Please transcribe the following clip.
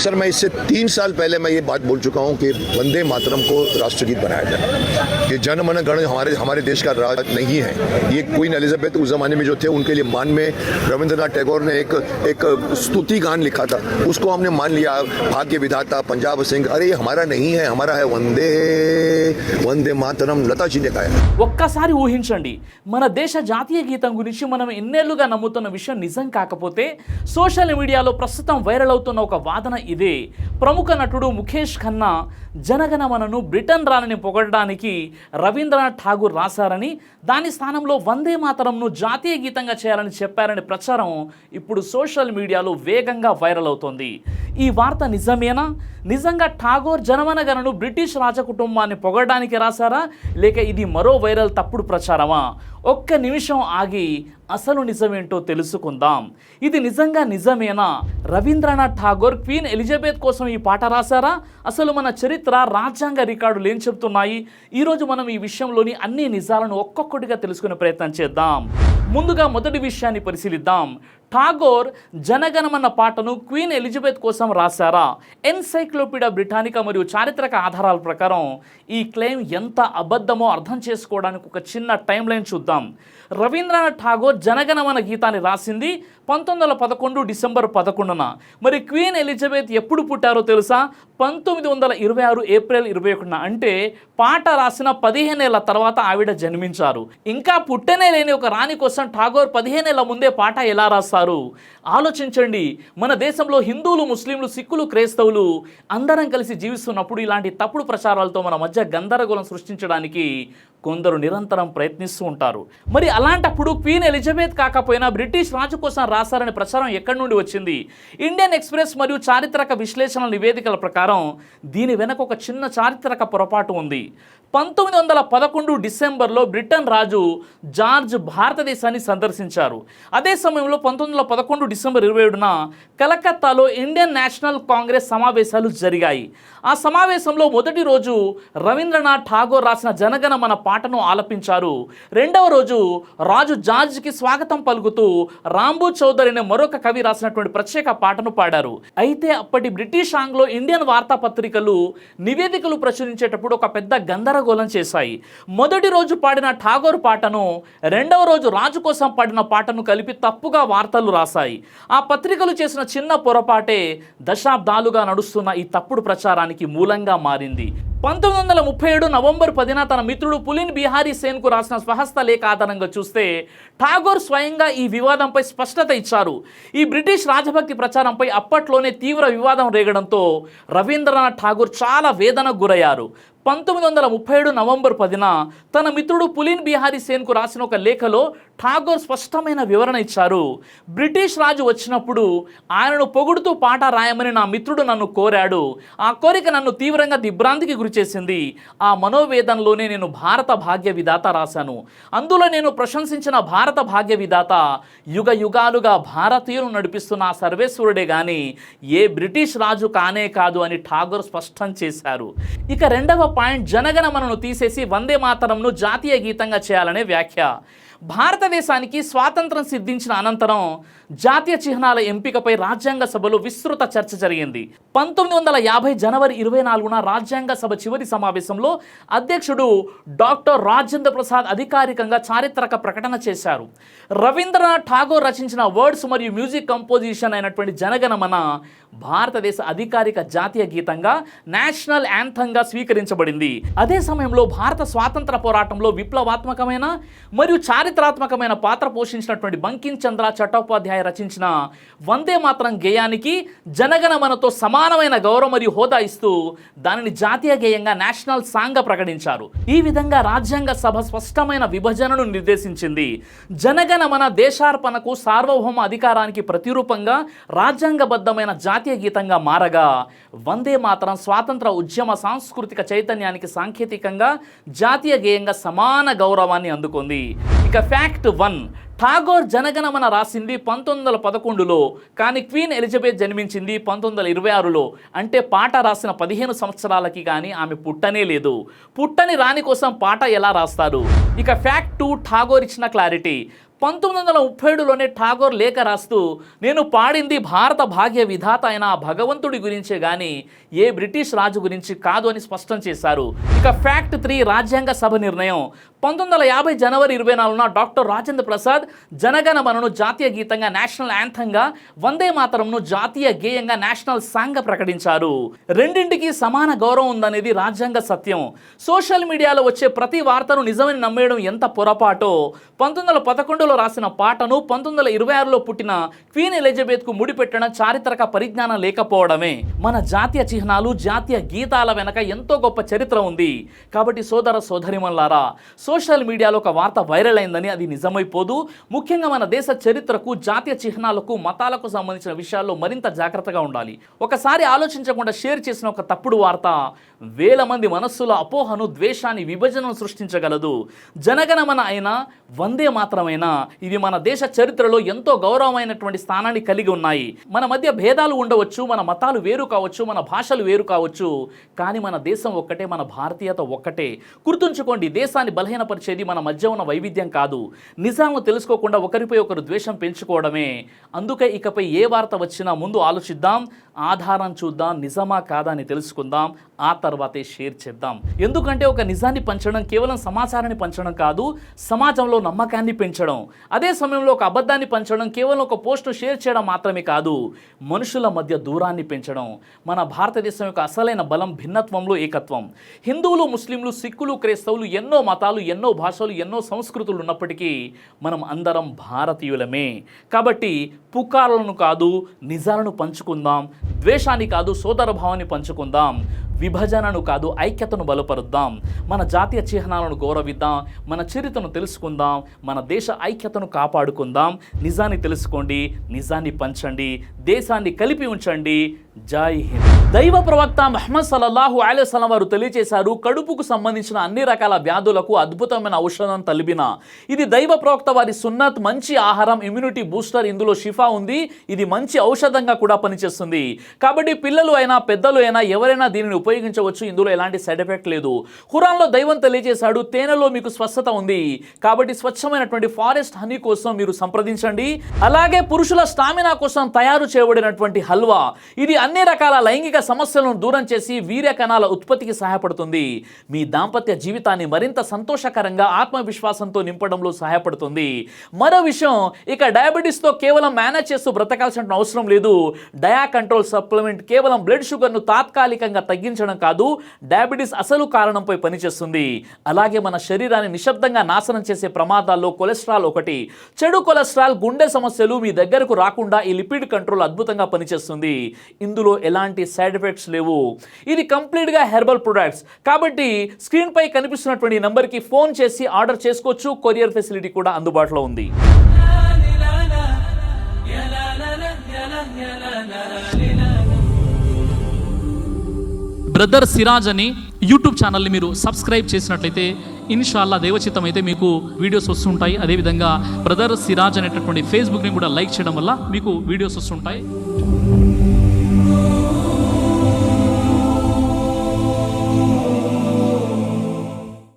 Sir मैं इससे 3 साल पहले मैं ये बात बोल चुका हूँ कि वंदे मातरम को राष्ट्रगीत बनाया जाए। ये जन मन गण हमारे देश का राज नहीं है। ये क्वीन एलिजाबेथ उस जमाने में जो थे उनके लिए मान में रविंद्रनाथ टैगोर ने एक स्तुति गान लिखा था, उसको हमने मान लिया। भाग्य विधाता पंजाब सिंह, अरे ये हमारा नहीं है, हमारा है वंदे मातरम, लता जी ने गाया। ఒక్కసారి ఊహించండి, మన దేశ జాతీయ గీతం గురించి మనం ఎన్నేళ్లుగా నమ్ముతున్న విషయం నిజం కాకపోతే సోషల్ మీడియాలో ప్రస్తుతం వైరల్ అవుతున్న ఒక వాదన ఇదే. ప్రముఖ నటుడు ముఖేష్ ఖన్నా జనగణమనను బ్రిటన్ రాణిని పొగడడానికి రవీంద్రనాథ్ ఠాగూర్ రాశారని, దాని స్థానంలో వందే మాతరంను జాతీయ గీతంగా చేయాలని చెప్పారనే ప్రచారం ఇప్పుడు సోషల్ మీడియాలో వేగంగా వైరల్ అవుతోంది. ఈ వార్త నిజమేనా? నిజంగా ఠాగూర్ జనగణమనను బ్రిటిష్ రాజకుటుంబాన్ని పొగడడానికి రాశారా, లేక ఇది మరో వైరల్ తప్పుడు ప్రచారమా? ఒక్క నిమిషం ఆగి అసలు నిజమేంటో తెలుసుకుందాం. ఇది నిజంగా నిజమేనా? రవీంద్రనాథ్ ఠాగూర్ క్వీన్ ఎలిజబెత్ కోసం ఈ పాట రాశారా? అసలు మన చరిత్ర, రాజ్యాంగ రికార్డులు ఏం చెప్తున్నాయి? ఈరోజు మనం ఈ విషయంలోని అన్ని నిజాలను ఒక్కొక్కటిగా తెలుసుకునే ప్రయత్నం చేద్దాం. ముందుగా మొదటి విషయాన్ని పరిశీలిద్దాం. ఠాగూర్ జనగణమన పాటను క్వీన్ ఎలిజబెత్ కోసం రాశారా? ఎన్సైక్లోపీడియా బ్రిటానికా మరియు చారిత్రక ఆధారాల ప్రకారం ఈ క్లెయిమ్ ఎంత అబద్ధమో అర్థం చేసుకోవడానికి ఒక చిన్న టైం లైన్ చూద్దాం. రవీంద్రనాథ్ ఠాగూర్ జనగణమన గీతాన్ని రాసింది 1911 డిసెంబర్ 11న. మరి క్వీన్ ఎలిజబెత్ ఎప్పుడు పుట్టారో తెలుసా? 1926 ఏప్రిల్ 21న. అంటే పాట రాసిన 15 ఏళ్ల తర్వాత ఆవిడ జన్మించారు. ఇంకా పుట్టనే లేని ఒక రాణి కోసం ఠాగూర్ 15 ఏళ్ల ముందే పాట ఎలా రాస్తారు? ఆలోచించండి. మన దేశంలో హిందువులు, ముస్లింలు, సిక్కులు, క్రైస్తవులు అందరం కలిసి జీవిస్తున్నప్పుడు ఇలాంటి తప్పుడు ప్రచారాలతో మన మధ్య గందరగోళం సృష్టించడానికి కొందరు నిరంతరం ప్రయత్నిస్తూ ఉంటారు. మరి అలాంటప్పుడు క్వీన్ ఎలిజబెత్ కాకపోయినా బ్రిటిష్ రాజు కోసం రాశారనే ప్రచారం ఎక్కడి నుండి వచ్చింది? ఇండియన్ ఎక్స్ప్రెస్ మరియు చారిత్రక విశ్లేషణ నివేదికల ప్రకారం దీని వెనక ఒక చిన్న చారిత్రక పొరపాటు ఉంది. 1911 డిసెంబర్లో బ్రిటన్ రాజు జార్జ్ భారతదేశాన్ని సందర్శించారు. అదే సమయంలో 1911 డిసెంబర్ 27న కలకత్తాలో ఇండియన్ నేషనల్ కాంగ్రెస్ సమావేశాలు జరిగాయి. ఆ సమావేశంలో మొదటి రోజు రవీంద్రనాథ్ ఠాగూర్ రాసిన జనగణమన పాటను ఆలపించారు. రెండవ రోజు రాజు జార్జ్కి స్వాగతం పలుకుతూ రాంబు చౌదరి అనే మరొక కవి రాసినటువంటి ప్రత్యేక పాటను పాడారు. అయితే అప్పటి బ్రిటిష్, ఆంగ్లో ఇండియన్ వార్తాపత్రికలు నివేదికలు ప్రచురించేటప్పుడు ఒక పెద్ద గందరగోళం చేశాయి. మొదటి రోజు పాడిన ఠాగూర్ పాటను, రెండవ రోజు రాజు కోసం పాడిన పాటను కలిపి తప్పుగా వార్తలు రాశాయి. ఆ పత్రికలు చేసిన చిన్న పొరపాటే దశాబ్దాలుగా నడుస్తున్న ఈ తప్పుడు ప్రచారానికి మూలంగా మారింది. 1937 నవంబర్ 10న తన మిత్రుడు పులిన్ బిహారీ సేన్కు రాసిన స్వహస్త లేఖ ఆధారంగా చూస్తే ఠాగూర్ స్వయంగా ఈ వివాదంపై స్పష్టత ఇచ్చారు. ఈ బ్రిటిష్ రాజభక్తి ప్రచారంపై అప్పట్లోనే తీవ్ర వివాదం రేగడంతో రవీంద్రనాథ్ ఠాగూర్ చాలా వేదనకు గురయ్యారు. 1937 నవంబర్ 10న తన మిత్రుడు పులిన్ బిహారీ సేన్కు రాసిన ఒక లేఖలో ఠాగూర్ స్పష్టమైన వివరణ ఇచ్చారు. బ్రిటిష్ రాజు వచ్చినప్పుడు ఆయనను పొగుడుతూ పాట రాయమని నా మిత్రుడు నన్ను కోరాడు. ఆ కోరిక నన్ను తీవ్రంగా దిగ్భ్రాంతికి గురిచేసింది. ఆ మనోవేదనలోనే నేను భారత భాగ్య విధాత రాశాను. అందులో నేను ప్రశంసించిన భారత భాగ్య విధాత యుగ యుగాలుగా భారతీయులు నడిపిస్తున్న ఆ సర్వేశ్వరుడే గాని ఏ బ్రిటిష్ రాజు కానే కాదు అని ఠాగూర్ స్పష్టం చేశారు. ఇక రెండవ పాయింట్, జనగణమనను తీసేసి వందే మాతరంను జాతీయ గీతంగా చేయాలనే వ్యాఖ్య. భారతదేశానికి స్వాతంత్రం సిద్ధించిన అనంతరం జాతీయ చిహ్నాల ఎంపికపై రాజ్యాంగ సభలో విస్తృత చర్చ జరిగింది. 1950 జనవరి 24న రాజ్యాంగ సభ చివరి సమావేశంలో అధ్యక్షుడు డాక్టర్ రాజేంద్ర ప్రసాద్ అధికారికంగా చారిత్రక ప్రకటన చేశారు. రవీంద్రనాథ్ ఠాగూర్ రచించిన వర్డ్స్ మరియు మ్యూజిక్ కంపోజిషన్ అయినటువంటి జనగణమన భారతదేశ అధికారిక జాతీయ గీతంగా, నేషనల్ యాంథంగా స్వీకరించబడింది. అదే సమయంలో భారత స్వాతంత్ర పోరాటంలో విప్లవాత్మకమైన మరియు చారిత్రాత్మకమైన పాత్ర పోషించినటువంటి బంకిం చంద్ర చట్టోపాధ్యాయ రచించిన వందే మాతరం గేయానికి జనగణమనతో సమానమైన గౌరవం మరియు హోదా ఇస్తూ దానిని జాతీయ గేయంగా, నేషనల్ సాంగ్గా ప్రకటించారు. ఈ విధంగా రాజ్యాంగ సభ స్పష్టమైన విభజనను నిర్దేశించింది. జనగణమన దేశార్పణకు, సార్వభౌమ అధికారానికి ప్రతిరూపంగా రాజ్యాంగబద్ధమైన జాతీయ గీతంగా మారగా, వందే మాతరం స్వాతంత్ర ఉద్యమ సాంస్కృతిక చైతన్యానికి సాంకేతికంగా జాతీయ గేయంగా సమాన గౌరవాన్ని అందుకుంది. ఇక ఫ్యాక్ట్ 1, ఠాగూర్ జనగణమన రాసింది 1911లో, కానీ క్వీన్ ఎలిజబెత్ జన్మించింది 1926లో. అంటే పాట రాసిన 15 సంవత్సరాలకి కానీ ఆమె పుట్టనే లేదు. పుట్టని రాణి కోసం పాట ఎలా రాస్తారు? ఇక ఫ్యాక్ట్ 2, ఠాగూర్ ఇచ్చిన క్లారిటీ. 1937లోనే ఠాగూర్ లేఖ రాస్తూ, నేను పాడింది భారత భాగ్య విధాత అయిన ఆ భగవంతుడి గురించే గాని ఏ బ్రిటిష్ రాజు గురించి కాదు అని స్పష్టం చేశారు. ఇక ఫ్యాక్ట్ 3 రాజ్యాంగ సభ నిర్ణయం. 1950 జనవరి 24న డాక్టర్ రాజేంద్ర ప్రసాద్ జనగణమనను జాతీయ గీతంగా నేషనల్ యాంథంగా, వందే మాతరంను జాతీయ గేయంగా నేషనల్ సాంగ్గా ప్రకటించారు. రెండింటికి సమాన గౌరవం ఉందనేది రాజ్యాంగ సత్యం. సోషల్ మీడియాలో వచ్చే ప్రతి వార్తను నిజమని నమ్మేయడం ఎంత పొరపాటో. 1911లో రాసిన పాటను 1926లో పుట్టిన క్వీన్ ఎలిజబెత్కు ముడిపెట్టడం చారిత్రక పరిజ్ఞానం లేకపోవడమే. మన జాతీయ చిహ్నాలు, జాతీయ గీతాల వెనక ఎంతో గొప్ప చరిత్ర ఉంది. కాబట్టి సోదర సోదరిమల్లారా, సోషల్ మీడియాలో ఒక వార్త వైరల్ అయిందని అది నిజమైపోదు. ముఖ్యంగా మన దేశ చరిత్రకు, జాతీయ చిహ్నాలకు, మతాలకు సంబంధించిన విషయాల్లో మరింత జాగ్రత్తగా ఉండాలి. ఒకసారి ఆలోచించకుండా షేర్ చేసిన ఒక తప్పుడు వార్త వేల మంది మనస్సుల అపోహను, ద్వేషాన్ని, విభజనను సృష్టించగలదు. జనగణమన అయినా, వందే మాత్రమైనా ఇవి మన దేశ చరిత్రలో ఎంతో గౌరవమైనటువంటి స్థానాన్ని కలిగి ఉన్నాయి. మన మధ్య భేదాలు ఉండవచ్చు, మన మతాలు వేరు కావచ్చు, మన భాషలు వేరు కావచ్చు, కానీ మన దేశం ఒక్కటే, మన భారతీయత ఒక్కటే. గుర్తుంచుకోండి, దేశాన్ని బలహీనపరిచేది మన మధ్య ఉన్న వైవిధ్యం కాదు, నిజాలను తెలుసుకోకుండా ఒకరిపై ఒకరు ద్వేషం పెంచుకోవడమే. అందుకే ఇకపై ఏ వార్త వచ్చినా ముందు ఆలోచిద్దాం, ఆధారం చూద్దాం, నిజమా కాదా అని తెలుసుకుందాం, ఆ తర్వాతే షేర్ చేద్దాం. ఎందుకంటే ఒక నిజాన్ని పంచడం కేవలం సమాచారాన్ని పంచడం కాదు, సమాజంలో నమ్మకాన్ని పెంచడం. అదే సమయంలో ఒక అబద్ధాన్ని పంచడం కేవలం ఒక పోస్ట్ను షేర్ చేయడం మాత్రమే కాదు, మనుషుల మధ్య దూరాన్ని పెంచడం. మన భారతదేశం యొక్క అసలైన బలం భిన్నత్వంలో ఏకత్వం. హిందువులు, ముస్లింలు, సిక్కులు, క్రైస్తవులు, ఎన్నో మతాలు, ఎన్నో భాషలు, ఎన్నో సంస్కృతులు ఉన్నప్పటికీ మనం అందరం భారతీయులమే. కాబట్టి పుకార్లను కాదు, నిజాలను పంచుకుందాం. ద్వేషాన్ని కాదు, సోదరభావాన్ని పంచుకుందాం. విభజనను కాదు, ఐక్యతను బలపరుద్దాం. మన జాతీయ చిహ్నాలను గౌరవిద్దాం, మన చరిత్రను తెలుసుకుందాం, మన దేశ ఐక్యతను కాపాడుకుందాం. నిజాన్ని తెలుసుకోండి, నిజాన్ని పంచండి, దేశాన్ని కలిపి ఉంచండి. జై హింద్. దైవ ప్రవక్త ముహమ్మద్ సల్లల్లాహు అలైహి వసల్లం వారు తెలియజేశారు, కడుపుకు సంబంధించిన అన్ని రకాల వ్యాధులకు అద్భుతమైన ఔషధం తలిబిన. ఇది దైవ ప్రవక్త వారి సున్నత్, మంచి ఆహారం, ఇమ్యూనిటీ బూస్టర్. ఇందులో షిఫా ఉంది. ఇది మంచి ఔషధంగా కూడా పనిచేస్తుంది. కాబట్టి పిల్లలు అయినా, పెద్దలు అయినా, ఎవరైనా దీనిని ఉపయోగించవచ్చు. ఇందులో ఎలాంటి సైడ్ ఎఫెక్ట్ లేదు. ఖురాన్లో దైవం తెలియజేశాడు, తేనెలో మీకు స్వస్థత ఉంది. కాబట్టి స్వచ్ఛమైనటువంటి ఫారెస్ట్ హనీ కోసం మీరు సంప్రదించండి. అలాగే పురుషుల స్టామినా కోసం తయారు చేయబడినటువంటి హల్వా, ఇది అన్ని రకాల లైంగిక సమస్యలను దూరం చేసి వీర్య కణాల ఉత్పత్తికి సహాయపడుతుంది. మీ దాంపత్య జీవితాన్ని మరింత సంతోషకరంగా, ఆత్మవిశ్వాసంతో నింపడంలో సహాయపడుతుంది. మరో విషయం, ఇక డయాబెటీస్తో కేవలం మేనేజ్ చేస్తూ బ్రతకాల్సిన అవసరం లేదు. డయా కంట్రోల్ సప్లిమెంట్ కేవలం బ్లడ్ షుగర్ను తాత్కాలికంగా తగ్గించడం కాదు, డయాబెటీస్ అసలు కారణంపై పనిచేస్తుంది. అలాగే మన శరీరాన్ని నిశ్శబ్దంగా నాశనం చేసే ప్రమాదాల్లో కొలెస్ట్రాల్ ఒకటి. చెడు కొలెస్ట్రాల్, గుండె సమస్యలు మీ దగ్గరకు రాకుండా ఈ లిపిడ్ కంట్రోల్ అద్భుతంగా పనిచేస్తుంది. ఇందులో ఎలాంటి సైడ్ ఎఫెక్ట్స్ లేవు. ఇది కంప్లీట్గా హెర్బల్ ప్రొడక్ట్స్. కాబట్టి స్క్రీన్ పై కనిపిస్తున్నటువంటి నంబర్కి ఫోన్ చేసి ఆర్డర్ చేసుకోవచ్చు. కొరియర్ ఫెసిలిటీ కూడా అందుబాటులో ఉంది. బ్రదర్ సిరాజ్ అని యూట్యూబ్ ఛానల్ని మీరు సబ్స్క్రైబ్ చేసినట్లయితే ఇన్షాల్లా దేవచిత్తం అయితే మీకు వీడియోస్ వస్తుంటాయి. అదేవిధంగా బ్రదర్ సిరాజ్ అనేటటువంటి ఫేస్బుక్ని కూడా లైక్ చేయడం వల్ల మీకు వీడియోస్ వస్తుంటాయి.